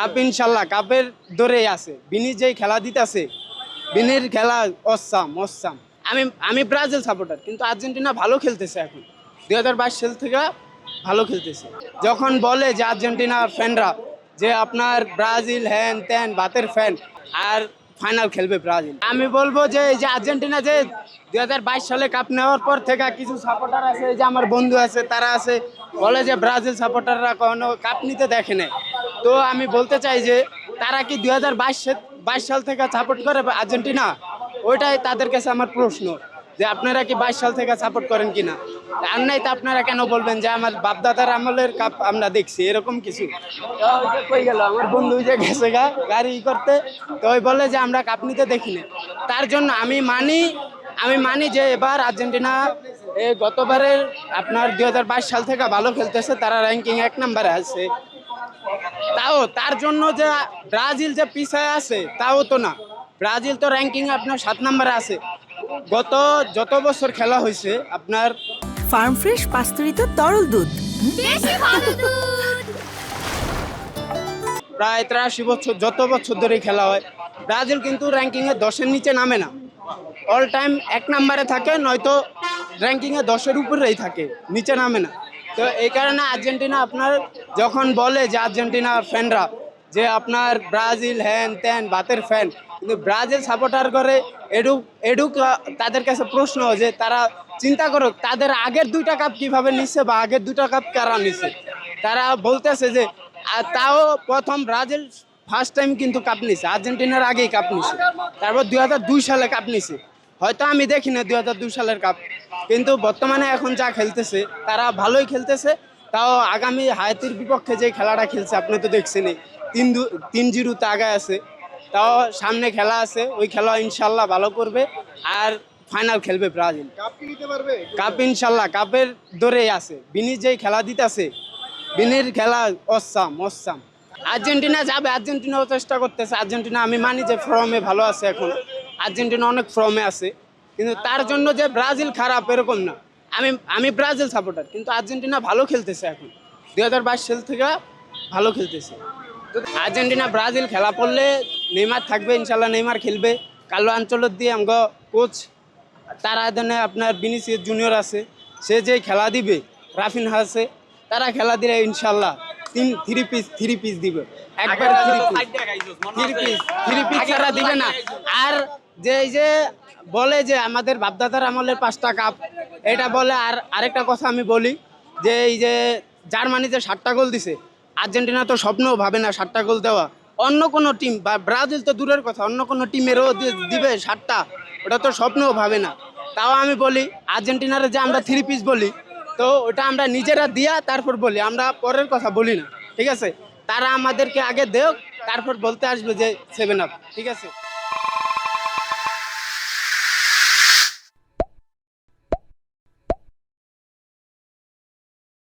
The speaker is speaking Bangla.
কাপ ইনশাল্লাহ কাপের দৌড়েই আছে। বিনি যেই খেলা দিতেছে, বিনির খেলা অসাম অসাম। আমি ব্রাজিল সাপোর্টার, কিন্তু আর্জেন্টিনা ভালো খেলতেছে এখন 2022 সাল থেকে ভালো খেলতেছে। যখন বলে যে আর্জেন্টিনা ফ্যানরা যে আপনার ব্রাজিল হ্যান ত্যান বাতের ফ্যান আর ফাইনাল খেলবে ব্রাজিল, আমি বলবো যে এই যে আর্জেন্টিনা যে 2022 সালে কাপ নেওয়ার পর থেকে কিছু সাপোর্টার আছে, যে আমার বন্ধু আছে তারা আছে বলে যে ব্রাজিল সাপোর্টাররা কখনো কাপ নিতে দেখে নেয়। তো আমি বলতে চাই যে তারা কি 2022 সাল থেকে সাপোর্ট করে আর্জেন্টিনা, ওইটাই তাদের কাছে আমার প্রশ্ন যে আপনারা কি 22 সাল থেকে সাপোর্ট করেন কিনা। আর নাই তো আপনারা কেন বলবেন যে আমার বাপদাদার আমলের কাপ আমরা দেখছি এরকম কিছু। তো ওই যে কই গেল আমার বন্ধু যে গেছে গাড়ি করতে, তো ওই বলে যে আমরা কাপ নিতে দেখি না। তার জন্য আমি মানি যে এবার আর্জেন্টিনা গতবারের আপনার 2022 সাল থেকে ভালো খেলতেছে, তারা র্যাঙ্কিং 1 নম্বরে আছে। তাও তার জন্য যে ব্রাজিল যে পিছায় আছে তাও তো না, ব্রাজিল তো র্যাঙ্কিং আপনার 7 নম্বরে আছে। যত বছর খেলা হয়েছে আপনার ফার্ম ফ্রেশ পাস্তুরিত তরল দুধ, বেশি ভালো দুধ। প্রায় 83 বছর যত বছর ধরে খেলা হয়, ব্রাজিল কিন্তু র্যাঙ্কিংয়ে 10-এর নিচে নামে না, অল টাইম 1 নম্বরে থাকে, নয়তো র্যাঙ্কিংয়ে 10-এর উপরেই থাকে, নিচে নামে না। তো এই কারণে আর্জেন্টিনা আপনার যখন বলে যে আর্জেন্টিনা ফ্যানরা যে আপনার ব্রাজিল হ্যান ত্যান বাতের ফ্যান, কিন্তু ব্রাজিল সাপোর্টার করে এডুক তাদের কাছে প্রশ্ন যে তারা চিন্তা করো তাদের আগের 2টা কাপ কিভাবে নিচ্ছে বা আগের 2টা কাপ কারা নিচ্ছে। তারা বলতেছে যে তাও প্রথম ব্রাজিল ফার্স্ট টাইম কিন্তু কাপ নিছে, আর্জেন্টিনার আগেই কাপ নিছে, তারপর 2002 সালে কাপ নিছে। হয়তো আমি দেখি না 2002 সালের কাপ, কিন্তু বর্তমানে এখন যা খেলতেছে তারা ভালোই খেলতেছে। তাও আগামী হায়াতির বিপক্ষে যে খেলাটা খেলছে আপনি তো দেখছেনই, 3-0 আগায় আছে। তাও সামনে খেলা আছে, ওই খেলা ইনশাল্লাহ ভালো করবে আর ফাইনাল খেলবে ব্রাজিল। কাপ ইনশাল্লাহ কাপের দৌড়েই আছে। বিনি যেই খেলা দিতেছে, বিনির খেলা অসাম। আর্জেন্টিনা যাবে, আর্জেন্টিনাও চেষ্টা করতেছে। আর্জেন্টিনা আমি মানি যে ফর্মে ভালো আছে এখন, আর্জেন্টিনা অনেক ফর্মে আছে, কিন্তু তার জন্য যে ব্রাজিল খারাপ এরকম না। আমি ব্রাজিল সাপোর্টার, কিন্তু আর্জেন্টিনা ভালো খেলতেছে এখন 2022 সাল থেকে ভালো খেলতেছে। আর্জেন্টিনা ব্রাজিল খেলা পড়লে নেইমার থাকবে ইনশাল্লাহ, নেইমার খেলবে। কালো আঞ্চলত দিয়ে আমগো কোচ তারা এখানে আপনার ভিনিসিয়াস জুনিয়র আছে, সে যে খেলা দিবে, রাফিনহা আছে, তারা খেলা দিলে ইনশাল্লাহ থ্রি পিস দিবে, একবার থ্রি পিস ছাড়া দিবে না। আর যে এই যে বলে যে আমাদের বাপদাদার আমলের 5টা কাপ, এটা বলে। আর আরেকটা কথা আমি বলি যে এই যে জার্মানি যে 7টা গোল দিছে, আর্জেন্টিনা তো স্বপ্নও ভাবে না 7টা গোল দেওয়া। অন্য কোনো টিম বা ব্রাজিল তো দূরের কথা, অন্য কোনো টিমেরও দিবে 7টা, ওটা তো স্বপ্নও ভাবে না। তাও আমি বলি আর্জেন্টিনার যে আমরা 3 পিস বলি, তো ওটা আমরা নিজেরা দিয়া তারপর বলি, আমরা পরের কথা বলি না, ঠিক আছে। তারা আমাদেরকে আগে দেও, তারপর বলতে আসবে যে 7 আপ, ঠিক আছে।